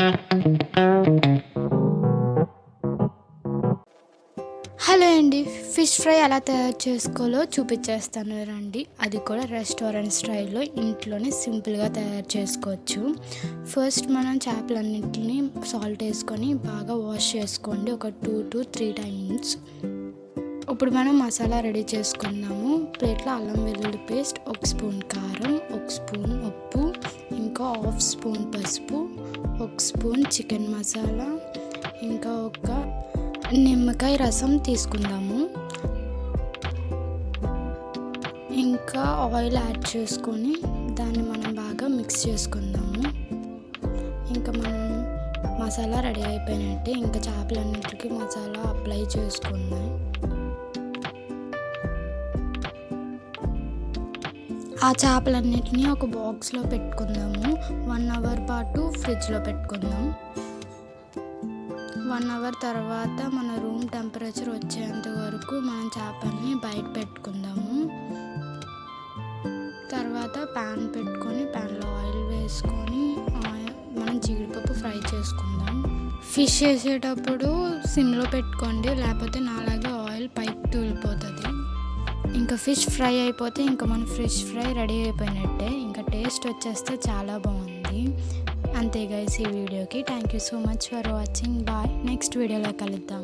Hello అండి, fish fry ఎలా తయారు చేసుకోవాలో చూపించేస్తాను రండి. అది కూడా రెస్టారెంట్ స్టైల్లో ఇంట్లోనే సింపుల్గా తయారు చేసుకోవచ్చు. ఫస్ట్ మనం చేపలన్నింటినీ సాల్ట్ వేసుకొని బాగా వాష్ చేసుకోండి, ఒక 2 to 3 times. ఇప్పుడు మనం మసాలా రెడీ చేసుకుందాము. ప్లేట్లో అల్లం వెల్లుల్లి పేస్ట్, 1 స్పూన్ కారం, 1 స్పూన్ ఉప్పు, ఇంకా 1/2 స్పూన్ పసుపు, 1 స్పూన్ చికెన్ మసాలా, ఇంకా ఒక నిమ్మకాయ రసం తీసుకుందాము. ఇంకా ఆయిల్ యాడ్ చేసుకొని దాన్ని మనం బాగా మిక్స్ చేసుకుందాము. ఇంకా మనం మసాలా రెడీ అయిపోయినట్టే. ఇంకా చేపలన్నిటికీ మసాలా అప్లై చేసుకుందాం. ఆ చేపలన్నిటినీ ఒక బాక్స్లో పెట్టుకుందాము. 1 hour పాటు ఫ్రిడ్జ్లో పెట్టుకుందాం. 1 hour తర్వాత మన రూమ్ టెంపరేచర్ వచ్చేంత వరకు మనం చేపల్ని బయట పెట్టుకుందాము. తర్వాత ప్యాన్ పెట్టుకొని ప్యాన్లో ఆయిల్ వేసుకొని మనం జీడిపప్పు ఫ్రై చేసుకుందాం. ఫిష్ వేసేటప్పుడు సిమ్లో పెట్టుకోండి, లేకపోతే నాలాగే ఆయిల్ పైకి తూలిపోతుంది. ఇంకా ఫిష్ ఫ్రై అయిపోతే ఇంకా మన ఫిష్ ఫ్రై రెడీ అయిపోయినట్టే. ఇంకా టేస్ట్ వచ్చేస్తే చాలా బాగుంది. అంతే గైస్ ఈ వీడియోకి. Thank you so much for watching. Bye. Next వీడియోలో కలుద్దాం.